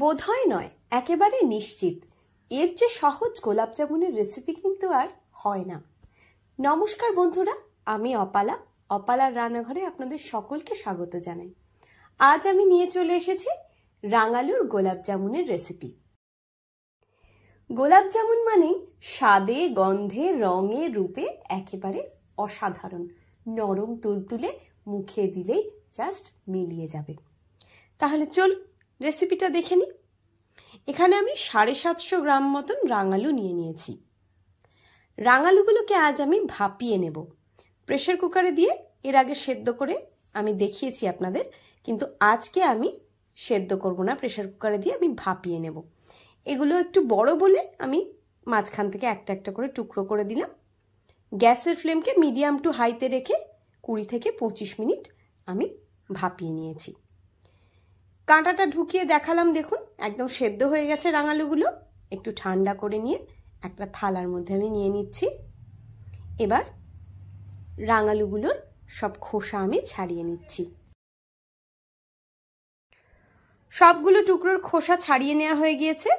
বোধহয় নয়, একেবারে নিশ্চিত এর চেয়ে সহজ গোলাপ জামুনের রেসিপি কিন্তু আর হয় না। নমস্কার বন্ধুরা, আমি অপালা। অপালার রান্নাঘরে আপনাদের সকলকে স্বাগত জানাই। আজ আমি নিয়ে চলে এসেছি রাঙালুর গোলাপ জামুনের রেসিপি। গোলাপ জামুন মানে স্বাদে, গন্ধে, রঙে, রূপে একেবারে অসাধারণ, নরম তুলতুলে, মুখে দিলেই জাস্ট মিলিয়ে যাবে। তাহলে চল রেসিপিটা দেখে নিই। এখানে আমি 750 গ্রাম মতন রাঙালু নিয়ে নিয়েছি। রাঙালুগুলোকে আজ আমি ভাপিয়ে নেব। প্রেসার কুকারে দিয়ে এর আগে সেদ্ধ করে আমি দেখিয়েছি আপনাদের, কিন্তু আজকে আমি সেদ্ধ করব না, প্রেসার কুকারে দিয়ে আমি ভাপিয়ে নেব। এগুলো একটু বড় বলে আমি মাঝখান থেকে একটা একটা করে টুকরো করে দিলাম। গ্যাসের ফ্লেমকে মিডিয়াম টু হাইতে রেখে 20 থেকে 25 মিনিট আমি ভাপিয়ে নিয়েছি। কাঁটাটা ঢুকিয়ে দেখালাম, দেখুন একদম সেদ্ধ হয়ে গেছে রাঙালুগুলো। একটু ঠান্ডা করে নিয়ে একটা থালার মধ্যে আমি নিয়ে নিচ্ছি। এবার রাঙালুগুলোর সব খোসা আমি ছাড়িয়ে নিচ্ছি। সবগুলো টুকরোর খোসা ছাড়িয়ে নেওয়া হয়ে গিয়েছে।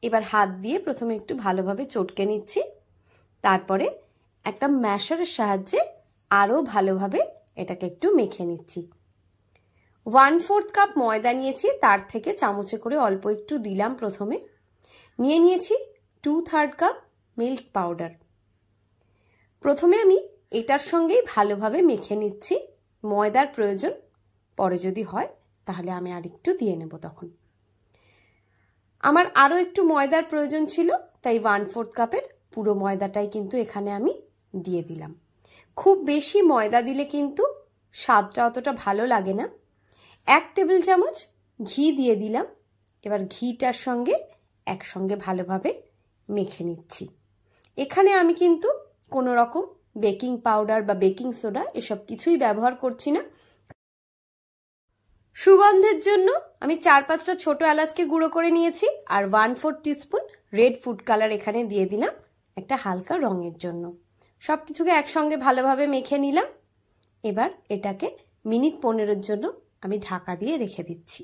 এবার হাত দিয়ে প্রথমে একটু ভালোভাবে চটকে নিচ্ছি, তারপরে একটা ম্যাশারের সাহায্যে আরও ভালোভাবে এটাকে একটু মেখে নিচ্ছি। 1/4 কাপ ময়দা নিয়েছি, তার থেকে চামচে করে অল্প একটু দিলাম। প্রথমে নিয়ে নিয়েছি 2/3 কাপ মিল্ক পাউডার। প্রথমে আমি এটার সঙ্গেই ভালোভাবে মেখে নিচ্ছি। ময়দার প্রয়োজন পরে যদি হয় তাহলে আমি আর একটু দিয়ে নেব। তখন আমার আরও একটু ময়দার প্রয়োজন ছিল, তাই 1/4 কাপের পুরো ময়দাটাই কিন্তু এখানে আমি দিয়ে দিলাম। খুব বেশি ময়দা দিলে কিন্তু স্বাদটা অতটা ভালো লাগে না। 1 টেবিল চামচ ঘি দিয়ে দিলাম। এবার ঘিটার সঙ্গে একসঙ্গে ভালোভাবে মেখে নিচ্ছি। এখানে আমি কিন্তু কোনো রকম বেকিং পাউডার বা বেকিং সোডা এসব কিছুই ব্যবহার করছি না। সুগন্ধের জন্য আমি 4-5টা ছোট এলাচকে গুঁড়ো করে নিয়েছি, আর 1/4 টিস্পুন রেড ফুড কালার এখানে দিয়ে দিলাম একটা হালকা রঙের জন্য। সব কিছুকে একসঙ্গে ভালোভাবে মেখে নিলাম। এবার এটাকে মিনিট 15-এর জন্য আমি ঢাকা দিয়ে রেখে দিচ্ছি।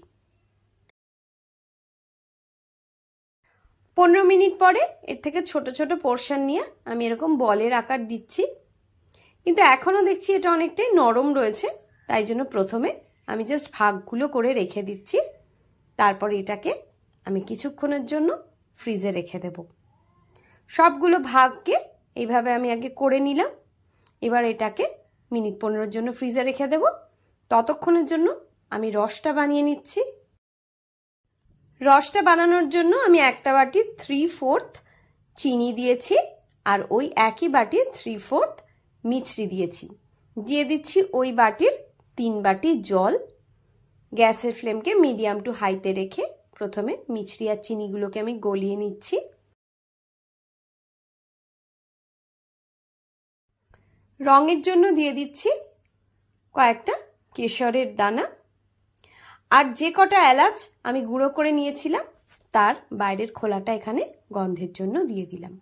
15 মিনিট পরে এর থেকে ছোট ছোট পোর্শন নিয়ে আমি এরকম বলের আকার দিচ্ছি, কিন্তু এখনও দেখছি এটা অনেকটাই নরম রয়েছে, তাই জন্য প্রথমে আমি জাস্ট ভাগগুলো করে রেখে দিচ্ছি। তারপর এটাকে আমি কিছুক্ষণের জন্য ফ্রিজে রেখে দেব। সবগুলো ভাগকে এইভাবে আমি আগে করে নিলাম। এবার এটাকে মিনিট 15-এর জন্য ফ্রিজে রেখে দেব। ততক্ষণের জন্য আমি রসটা বানিয়ে নিচ্ছি। রসটা বানানোর জন্য আমি একটা বাটি 3/4 চিনি দিয়েছি, আর ওই একই বাটির 3/4 মিছরি দিয়েছি। দিয়ে দিচ্ছি ওই বাটির 3 বাটি জল। গ্যাসের ফ্লেমকে মিডিয়াম টু হাইতে রেখে প্রথমে মিছরি আর চিনিগুলোকে আমি গলিয়ে নিচ্ছি। রঙের জন্য দিয়ে দিচ্ছি কয়েকটা কেশরের দানা, আর যে কটা এলাচ আমি গুঁড়ো করে নিয়েছিলাম তার বাইরের খোলাটা এখানে গন্ধের জন্য দিয়ে দিলাম।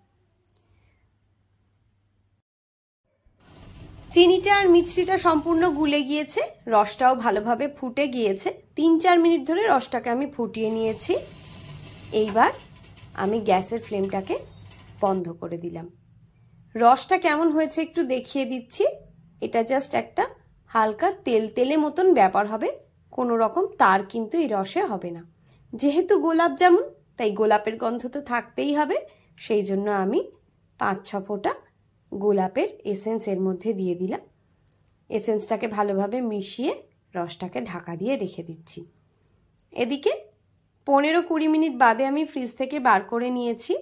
চিনিটা আর মিছরিটা সম্পূর্ণ গুলে গিয়েছে, রসটাও ভালোভাবে ফুটে গিয়েছে। 3-4 মিনিট ধরে রসটাকে আমি ফুটিয়ে নিয়েছি। এইবার আমি গ্যাসের ফ্লেমটাকে বন্ধ করে দিলাম। রসটা কেমন হয়েছে একটু দেখিয়ে দিচ্ছি। এটা জাস্ট একটা হালকা তেল তেলে মতন ব্যাপার হবে, কোনো রকম তার কিন্তু এই রসে হবে না। যেহেতু গোলাপ জামুন, তাই গোলাপের গন্ধ তো থাকতেই হবে, সেই জন্য আমি 5-6 ফোঁটা গোলাপের এসেন্স এর মধ্যে দিয়ে দিলাম। এসেন্সটাকে ভালোভাবে মিশিয়ে রসটাকে ঢাকা দিয়ে রেখে দিচ্ছি। এদিকে 15-20 মিনিট বাদে আমি ফ্রিজ থেকে বার করে নিয়েছি।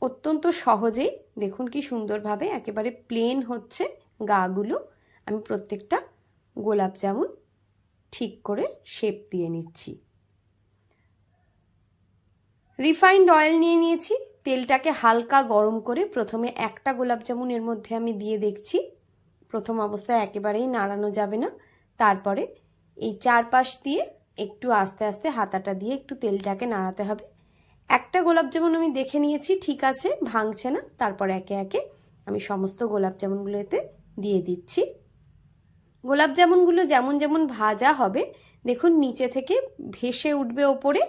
অত্যন্ত সহজেই দেখুন কি সুন্দরভাবে একেবারে প্লেন হচ্ছে গাগুলো। আমি প্রত্যেকটা গোলাপ জামুন ঠিক করে শেপ দিয়ে নিচ্ছি। রিফাইন্ড অয়েল নিয়ে নিয়েছি। তেলটাকে হালকা গরম করে প্রথমে একটা গোলাপ জামুন এর মধ্যে আমি দিয়ে দেখছি। প্রথম অবস্থায় একেবারেই নাড়ানো যাবে না, তারপরে এই চারপাশ দিয়ে একটু আস্তে আস্তে হাতাটা দিয়ে একটু তেলটাকে নাড়াতে হবে। একটা গোলাপ জামুন আমি দেখে নিয়েছি ঠিক আছে, ভাঙছে না। তারপর একে একে আমি সমস্ত গোলাপ জামুনগুলো এতে দিয়ে দিচ্ছি। গোলাপ জামুনগুলো যেমন যেমন ভাজা হবে দেখুন নিচে থেকে ভেসে উঠবে ওপরে,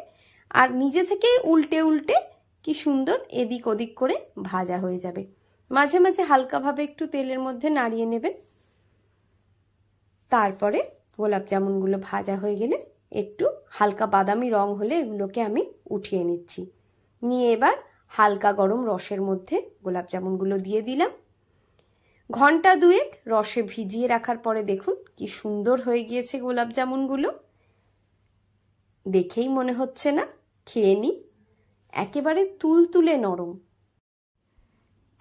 আর নিজে থেকেই উল্টে উল্টে কি সুন্দর এদিক ওদিক করে ভাজা হয়ে যাবে। মাঝে মাঝে হালকাভাবে একটু তেলের মধ্যে নাড়িয়ে নেবেন। তারপরে গোলাপ জামুনগুলো ভাজা হয়ে গেলে একটু হালকা বাদামি রং হলে এগুলোকে আমি উঠিয়ে নিচ্ছি। নিয়ে এবার হালকা গরম রসের মধ্যে গোলাপ জামুনগুলো দিয়ে দিলাম। ঘন্টা দুয়েক রসে ভিজিয়ে রাখার পরে দেখুন কি সুন্দর হয়ে গিয়েছে গোলাপ জামুনগুলো। দেখেই মনে হচ্ছে না? খেয়ে নি, একেবারে তুলতুলে নরম।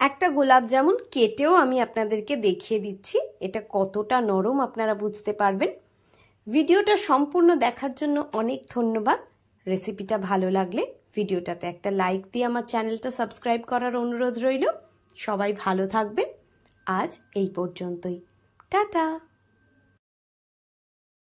একটা গোলাপ জামুন কেটেও আমি আপনাদেরকে দেখিয়ে দিচ্ছি এটা কতটা নরম, আপনারা বুঝতে পারবেন। ভিডিওটা সম্পূর্ণ দেখার জন্য অনেক ধন্যবাদ। রেসিপিটা ভালো লাগলে ভিডিওটাতে একটা লাইক দিয়ে আমার চ্যানেলটা সাবস্ক্রাইব করার অনুরোধ রইল। সবাই ভালো থাকবেন। আজ এই পর্যন্তই। টাটা।